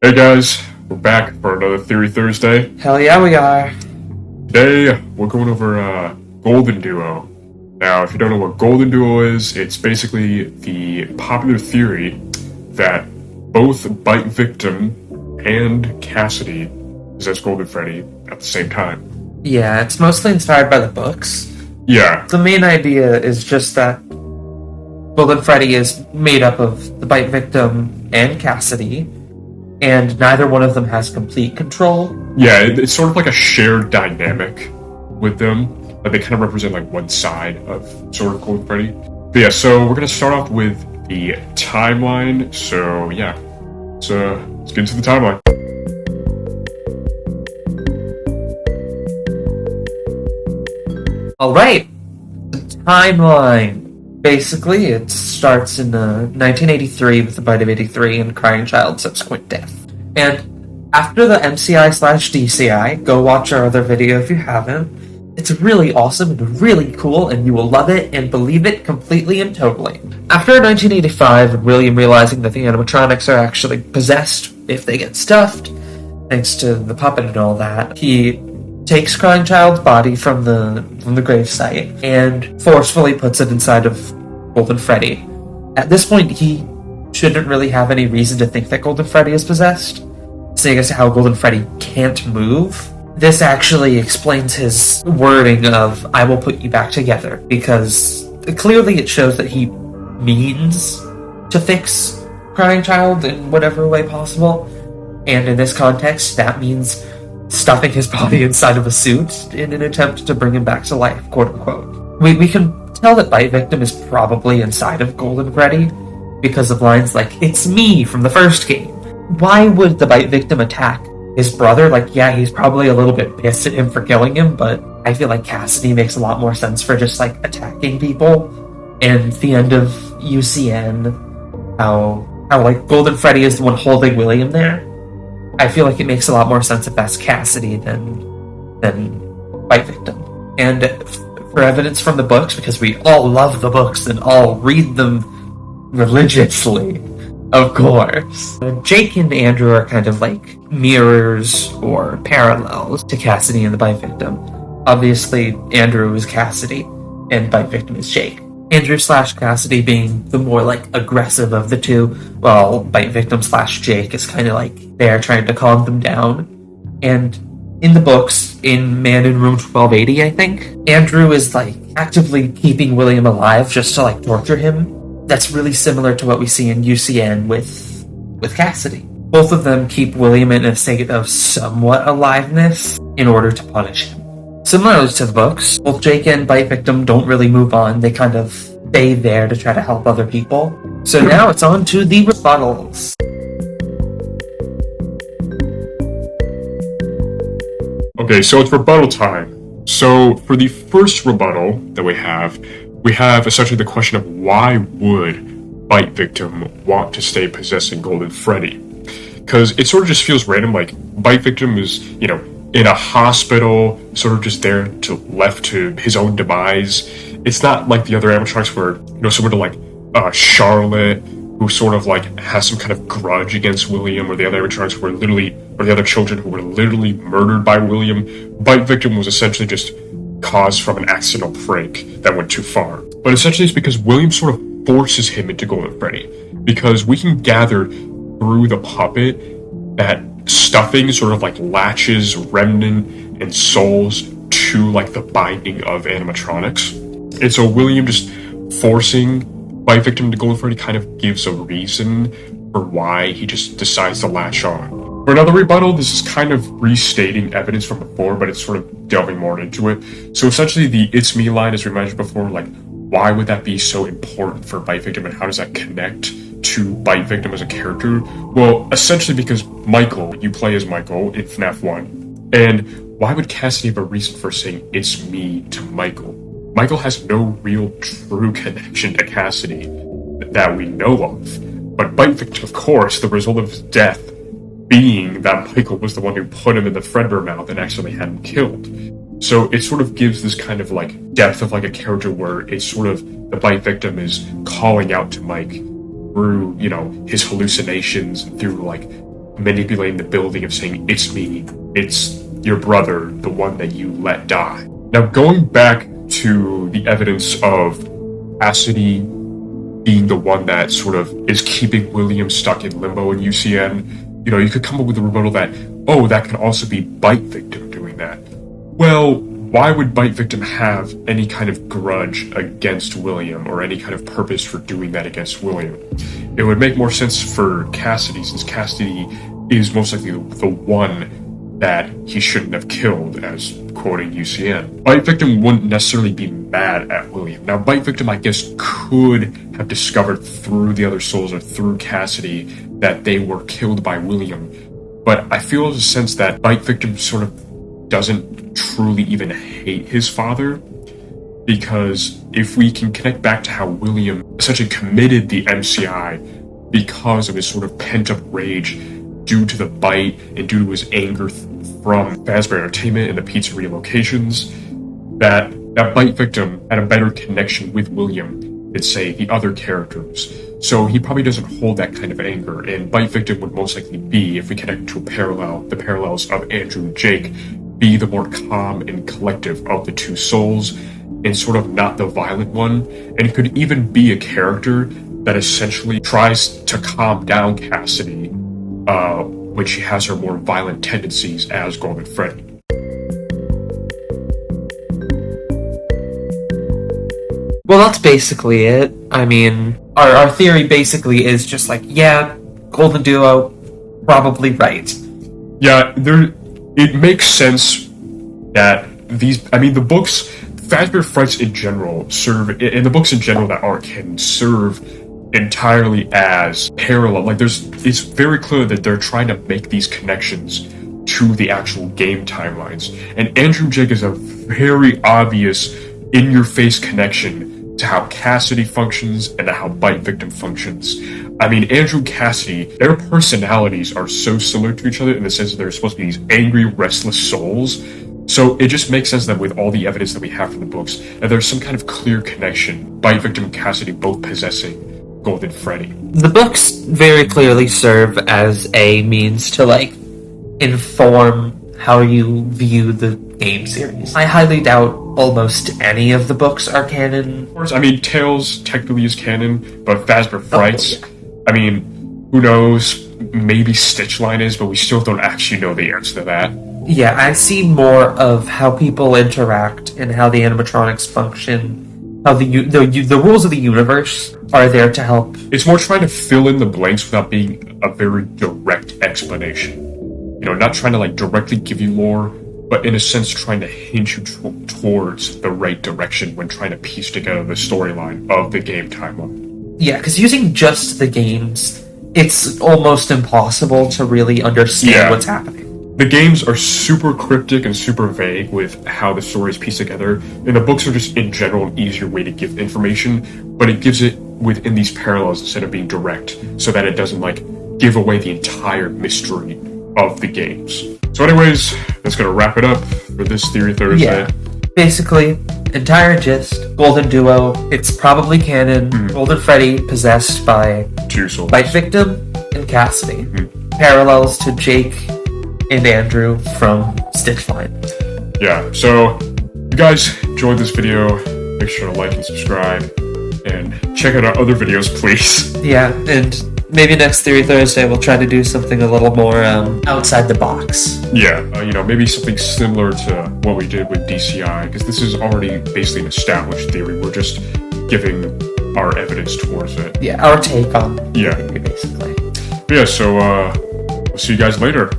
Hey guys, we're back for another Theory Thursday. Hell yeah, we are. Today, we're going over GoldenDuo. Now, if you don't know what GoldenDuo is, it's basically the popular theory that both Bite Victim and Cassidy possess Golden Freddy at the same time. Yeah, it's mostly inspired by the books. Yeah. The main idea is just that Golden Freddy is made up of the Bite Victim and Cassidy, and neither one of them has complete control. Yeah, it's sort of like a shared dynamic with them. Like they kind of represent like one side of sort of Golden Freddy. But yeah, so we're gonna start off with the timeline. So yeah, let's get into the timeline. Alright, the timeline. Basically, it starts in 1983 with the Bite of 83 and Crying Child's subsequent death. And after the MCI/DCI, go watch our other video if you haven't. It's really awesome and really cool, and you will love it and believe it completely and totally. After 1985, and William realizing that the animatronics are actually possessed if they get stuffed, thanks to the puppet and all that, he takes Crying Child's body from the gravesite and forcefully puts it inside of Golden Freddy. At this point, he shouldn't really have any reason to think that Golden Freddy is possessed, seeing as how Golden Freddy can't move. This actually explains his wording of, "I will put you back together," because clearly it shows that he means to fix Crying Child in whatever way possible. And in this context, that means stuffing his body inside of a suit in an attempt to bring him back to life, quote-unquote. We can tell that Bite Victim is probably inside of Golden Freddy because of lines like, "It's me" from the first game. Why would the Bite Victim attack his brother? Like, yeah, he's probably a little bit pissed at him for killing him, but I feel like Cassidy makes a lot more sense for just, like, attacking people. And the end of UCN, how like, Golden Freddy is the one holding William there. I feel like it makes a lot more sense if that's Cassidy than Bite Victim. And for evidence from the books, because we all love the books and all read them religiously, of course, Jake and Andrew are kind of like mirrors or parallels to Cassidy and the Bite Victim. Obviously, Andrew is Cassidy and Bite Victim is Jake. Andrew/Cassidy being the more, like, aggressive of the two, while Bite Victim/Jake is kind of like they're trying to calm them down. And in the books, in Man in Room 1280, I think, Andrew is, like, actively keeping William alive just to, like, torture him. That's really similar to what we see in UCN with Cassidy. Both of them keep William in a state of somewhat aliveness in order to punish him. Similarly to the books, both Jake and Bite Victim don't really move on. They kind of stay there to try to help other people. So now it's on to the rebuttals. Okay, so it's rebuttal time. So for the first rebuttal that we have essentially the question of why would Bite Victim want to stay possessing Golden Freddy? Because it sort of just feels random, like Bite Victim is, in a hospital, sort of just there left to his own demise. It's not like the other animatronics where, someone to like Charlotte, who sort of like has some kind of grudge against William, or the other animatronics or the other children who were literally murdered by William. Bite Victim was essentially just caused from an accidental prank that went too far. But essentially it's because William sort of forces him into Golden Freddy. Because we can gather through the puppet that stuffing sort of like latches remnant and souls to like the binding of animatronics. And so William just forcing Bite Victim to Golden Freddy kind of gives a reason for why he just decides to latch on. For another rebuttal, this is kind of restating evidence from before, but it's sort of delving more into it. So essentially the "it's me" line, as we mentioned before, like, why would that be so important for Bite Victim, and how does that connect to Bite Victim as a character? Well, essentially because Michael, you play as Michael in FNAF 1, and why would Cassidy have a reason for saying "it's me" to Michael? Michael has no real true connection to Cassidy that we know of, but Bite Victim, of course, the result of his death being that Michael was the one who put him in the Fredbear mouth and actually had him killed. So it sort of gives this kind of like depth of like a character where it's sort of the Bite Victim is calling out to Mike through, his hallucinations and through like manipulating the building of saying, it's me, it's your brother, the one that you let die. Now, going back to the evidence of Cassidy being the one that sort of is keeping William stuck in limbo in UCN, you could come up with a rebuttal that, oh, that can also be Bite Victim doing that. Well, why would Bite Victim have any kind of grudge against William or any kind of purpose for doing that against William? It would make more sense for Cassidy, since Cassidy is most likely the one that he shouldn't have killed, as quoting UCN. Bite Victim wouldn't necessarily be mad at William. Now, Bite Victim, I guess, could have discovered through the other souls or through Cassidy that they were killed by William. But I feel a sense that Bite Victim sort of doesn't truly even hate his father, because if we can connect back to how William essentially committed the MCI because of his sort of pent-up rage due to the bite and due to his anger from Fazbear Entertainment and the pizzeria locations, that Bite Victim had a better connection with William than, say, the other characters. So he probably doesn't hold that kind of anger, and Bite Victim would most likely be, if we connect to the parallels of Andrew and Jake, be the more calm and collective of the two souls, and sort of not the violent one, and could even be a character that essentially tries to calm down Cassidy when she has her more violent tendencies as Golden Freddy. Well, that's basically it. I mean, our theory basically is just like, yeah, GoldenDuo, probably right. Yeah, it makes sense that the books, Fazbear Frights in general and the books in general that are canon serve entirely as parallel. Like, it's very clear that they're trying to make these connections to the actual game timelines. And Andrew Jake is a very obvious, in-your-face connection to how Cassidy functions and to how Bite Victim functions. I mean, Andrew and Cassidy, their personalities are so similar to each other in the sense that they're supposed to be these angry, restless souls. So it just makes sense that with all the evidence that we have from the books, that there's some kind of clear connection, Bite Victim and Cassidy both possessing Golden Freddy. The books very clearly serve as a means to, inform how you view the game series. I highly doubt almost any of the books are canon. Of course, I mean, Tales technically is canon, but Fazbear Frights, I mean, who knows, maybe Stitchline is, but we still don't actually know the answer to that. Yeah, I see more of how people interact and how the animatronics function, how the rules of the universe are there to help. It's more trying to fill in the blanks without being a very direct explanation. Not trying to directly give you lore, but in a sense trying to hint you towards the right direction when trying to piece together the storyline of the game timeline. Yeah, because using just the games, it's almost impossible to really understand what's happening. The games are super cryptic and super vague with how the stories piece together, and the books are just in general an easier way to give information, but it gives it within these parallels instead of being direct, so that it doesn't give away the entire mystery of the games. So anyways, that's gonna wrap it up for this Theory Thursday. Yeah. Basically, entire gist, GoldenDuo, it's probably canon, Golden Freddy possessed by two souls. Bite Victim and Cassidy. Parallels to Jake and Andrew from Stitchline. Yeah, so if you guys enjoyed this video, make sure to like and subscribe, and check out our other videos, please. Yeah, and maybe next Theory Thursday we'll try to do something a little more outside the box. Yeah, maybe something similar to what we did with DCI, because this is already basically an established theory. We're just giving our evidence towards it. Yeah, our take on the theory, basically. But yeah, so we'll see you guys later.